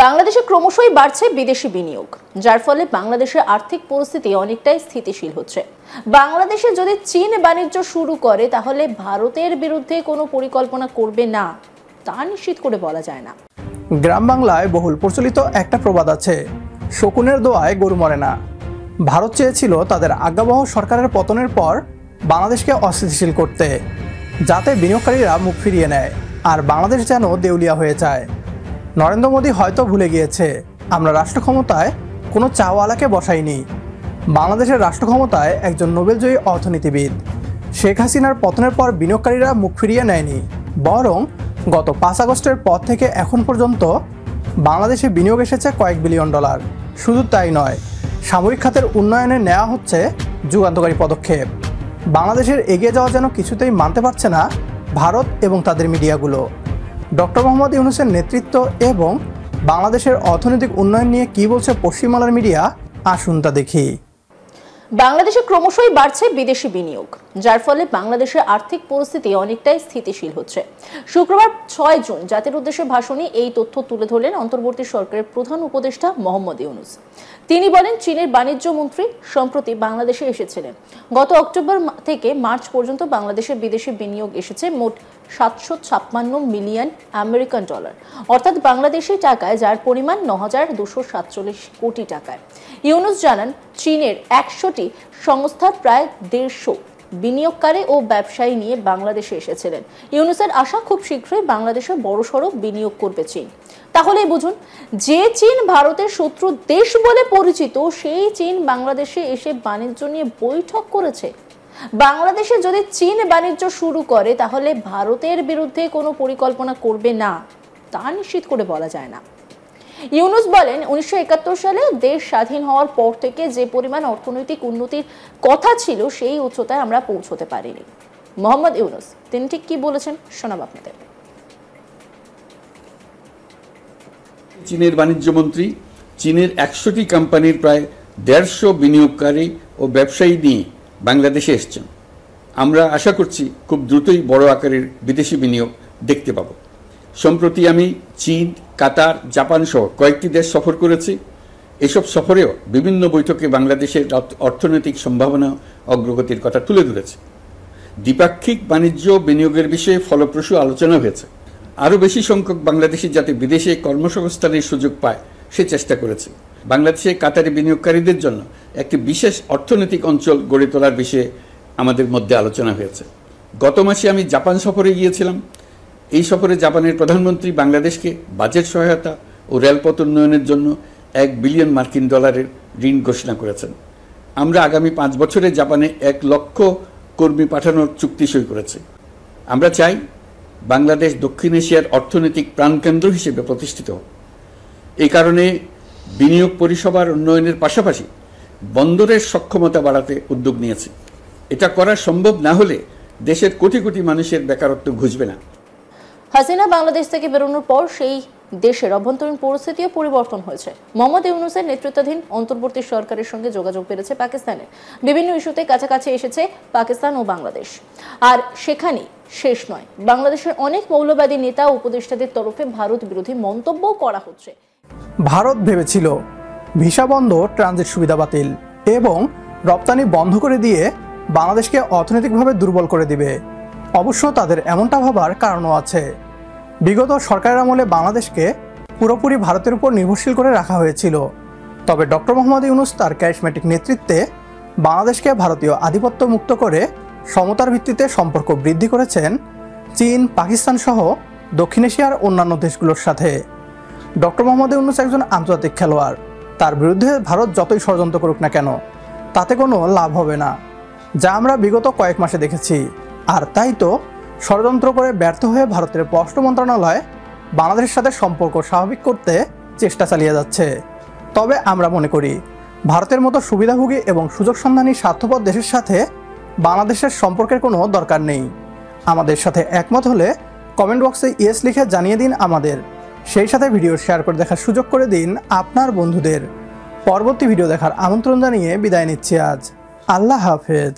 বাংলাদেশে ক্রমশই বাড়ছে বিদেশি বিনিয়োগ, যার ফলে বাংলাদেশের আর্থিক পরিস্থিতি অনেকটাই স্থিতিশীল হচ্ছে। বাংলাদেশে যদি চীন বাণিজ্য শুরু করে তাহলে ভারতের বিরুদ্ধে কোনো পরিকল্পনা করবে না তা নিশ্চিত করে বলা যায় না। গ্রাম বাংলায় বহুল প্রচলিত একটা প্রবাদ আছে, শকুনের দোয়ায় গরু মরে না। ভারত চেয়েছিল তাদের আজ্ঞাবহ সরকারের পতনের পর বাংলাদেশকে অস্থিতিশীল করতে, যাতে বিনিয়োগকারীরা মুখ ফিরিয়ে নেয় আর বাংলাদেশ যেন দেউলিয়া হয়ে যায়। নরেন্দ্র মোদী হয়তো ভুলে গিয়েছে আমরা রাষ্ট্র ক্ষমতায় কোনো চাওয়ালাকে বসাইনি। বাংলাদেশের রাষ্ট্র ক্ষমতায় একজন নোবেলজয়ী অর্থনীতিবিদ। শেখ হাসিনার পতনের পর বিনিয়োগকারীরা মুখ ফিরিয়ে নেয়নি, বরং গত 5 আগস্টের পর থেকে এখন পর্যন্ত বাংলাদেশে বিনিয়োগ এসেছে কয়েক বিলিয়ন ডলার। শুধু তাই নয়, সামরিক খাতের উন্নয়নে নেওয়া হচ্ছে যুগান্তকারী পদক্ষেপ। বাংলাদেশের এগিয়ে যাওয়া যেন কিছুতেই মানতে পারছে না ভারত এবং তাদের মিডিয়াগুলো। ডক্টর মোহাম্মদ ইউনূসের নেতৃত্ব এবং বাংলাদেশের অর্থনৈতিক উন্নয়ন নিয়ে কী বলছে পশ্চিমবাংলার মিডিয়া, আসুন তা দেখি। বাংলাদেশে ক্রমশই বাড়ছে বিদেশি বিনিয়োগ, যার ফলে বাংলাদেশের আর্থিক পরিস্থিতি অনেকটাই স্থিতিশীল হচ্ছে। শুক্রবার 6 জুন জাতির উদ্দেশ্যে ভাষণে এই তথ্য তুলে ধরলেন অন্তর্বর্তী সরকারের প্রধান উপদেষ্টা মোহাম্মদ ইউনূস। তিনি বলেন, চীনের বাণিজ্য মন্ত্রী সম্প্রতি বাংলাদেশে এসেছিলেন। গত অক্টোবর থেকে মার্চ পর্যন্ত বাংলাদেশে বিদেশি বিনিয়োগ এসেছে মোট 756 মিলিয়ন আমেরিকান ডলার, অর্থাৎ বাংলাদেশি টাকায় যার পরিমাণ 9,247 কোটি টাকায়। ইউনূস জানান, চীনের 100টি সংস্থার প্রায় 150 বিনিয়োগকারী ও ব্যবসায়ী নিয়ে বাংলাদেশে এসেছিলেন। ইউনূসের আশা, খুব শীঘ্রই বাংলাদেশে বড়সড় বিনিয়োগ করবে চীন। তাহলেই বুঝুন, যে চীন ভারতের শত্রু দেশ বলে পরিচিত, সেই চীন বাংলাদেশে এসে বাণিজ্য নিয়ে বৈঠক করেছে। বাংলাদেশে যদি চীন বাণিজ্য শুরু করে তাহলে ভারতের বিরুদ্ধে কোনো পরিকল্পনা করবে না তা নিশ্চিত করে বলা যায় না। ইউনূস বলেন, 1971 সালে দেশ স্বাধীন হওয়ার পর থেকে যে পরিমাণ অর্থনৈতিক উন্নতির কথা ছিল সেই উচ্চতায় আমরা পৌঁছতে পারিনি। মোহাম্মদ ইউনূস তিনি ঠিক কি বলেছেন শোনাব আপনাদের। চীনের বাণিজ্য মন্ত্রী চীনের 100টি কোম্পানির প্রায় 150 বিনিয়োগকারী ও ব্যবসায়ী নিয়ে বাংলাদেশে এসেছেন। আমরা আশা করছি খুব দ্রুতই বড় আকারের বিদেশি বিনিয়োগ দেখতে পাব। সম্প্রতি আমি চীন, কাতার, জাপান সহ কয়েকটি দেশ সফর করেছি। এসব সফরেও বিভিন্ন বৈঠকে বাংলাদেশের অর্থনৈতিক সম্ভাবনা অগ্রগতির কথা তুলে ধরেছে। দ্বিপাক্ষিক বাণিজ্য বিনিয়োগের বিষয়ে ফলপ্রসূ আলোচনা হয়েছে। আরও বেশি সংখ্যক বাংলাদেশি যাতে বিদেশে কর্মসংস্থানের সুযোগ পায় সে চেষ্টা করেছে। বাংলাদেশে কাতারি বিনিয়োগকারীদের জন্য একটি বিশেষ অর্থনৈতিক অঞ্চল গড়ে তোলার বিষয়ে আমাদের মধ্যে আলোচনা হয়েছে। গত মাসে আমি জাপান সফরে গিয়েছিলাম। এই সফরে জাপানের প্রধানমন্ত্রী বাংলাদেশকে বাজেট সহায়তা ও রেলপথ উন্নয়নের জন্য $1 বিলিয়ন ঋণ ঘোষণা করেছেন। আমরা আগামী 5 বছরে জাপানে 1 লক্ষ কর্মী পাঠানোর চুক্তি সই করেছি। আমরা চাই বাংলাদেশ দক্ষিণ এশিয়ার অর্থনৈতিক প্রাণকেন্দ্র হিসেবে প্রতিষ্ঠিত হোক। এই কারণে বিনিয়োগ পরিষেবার উন্নয়নের পাশাপাশি বন্দরের সক্ষমতা বাড়াতে উদ্যোগ নিয়েছি। এটা করা সম্ভব না হলে দেশের কোটি কোটি মানুষের বেকারত্ব ঘুচবে না। হাসিনা বাংলাদেশ থেকে বেরোনোর পর সেই দেশের অভ্যন্তরীণ পরিস্থিতিও পরিবর্তন হয়েছে। মোহাম্মদ ইউনূসের নেতৃত্বাধীন অন্তর্বর্তী সরকারের সঙ্গে যোগাযোগ বেড়েছে পাকিস্তানের। বিভিন্ন ইস্যুতে কাছাকাছি এসেছে পাকিস্তান ও বাংলাদেশ। আর সেখানেই শেষ নয়, বাংলাদেশের অনেক মৌলবাদী নেতা ও উপদেষ্টাদের তরফে ভারত বিরোধী মন্তব্যও করা হচ্ছে। ভারত ভেবেছিল ভিসা বন্ধ, ট্রানজিট সুবিধা বাতিল এবং রপ্তানি বন্ধ করে দিয়ে বাংলাদেশকে অর্থনৈতিকভাবে দুর্বল করে দিবে। অবশ্য তাদের এমনটা ভাবার কারণও আছে। বিগত সরকারের আমলে বাংলাদেশকে পুরোপুরি ভারতের উপর নির্ভরশীল করে রাখা হয়েছিল। তবে ডক্টর মোহাম্মদ ইউনূস তার ক্যারিজম্যাটিক নেতৃত্বে বাংলাদেশকে ভারতীয় আধিপত্য মুক্ত করে সমতার ভিত্তিতে সম্পর্ক বৃদ্ধি করেছেন চীন, পাকিস্তান সহ দক্ষিণ এশিয়ার অন্যান্য দেশগুলোর সাথে। ডক্টর মোহাম্মদ ইউনূস একজন আন্তর্জাতিক খেলোয়াড়। তার বিরুদ্ধে ভারত যতই ষড়যন্ত্র করুক না কেন, তাতে কোনো লাভ হবে না, যা আমরা বিগত কয়েক মাসে দেখেছি। আর তাই তো ষড়যন্ত্র করে ব্যর্থ হয়ে ভারতের পররাষ্ট্র মন্ত্রণালয় বাংলাদেশের সাথে সম্পর্ক স্বাভাবিক করতে চেষ্টা চালিয়ে যাচ্ছে। তবে আমরা মনে করি ভারতের মতো সুবিধাভোগী এবং সুযোগ সন্ধানী স্বার্থপর দেশের সাথে বাংলাদেশের সম্পর্কের কোনো দরকার নেই। আমাদের সাথে একমত হলে কমেন্ট বক্সে ইয়েস লিখে জানিয়ে দিন আমাদের। সেই সাথে ভিডিও শেয়ার করে দেখার সুযোগ করে দিন আপনার বন্ধুদের। পরবর্তী ভিডিও দেখার আমন্ত্রণ জানিয়ে বিদায় নিচ্ছি আজ। আল্লাহ হাফেজ।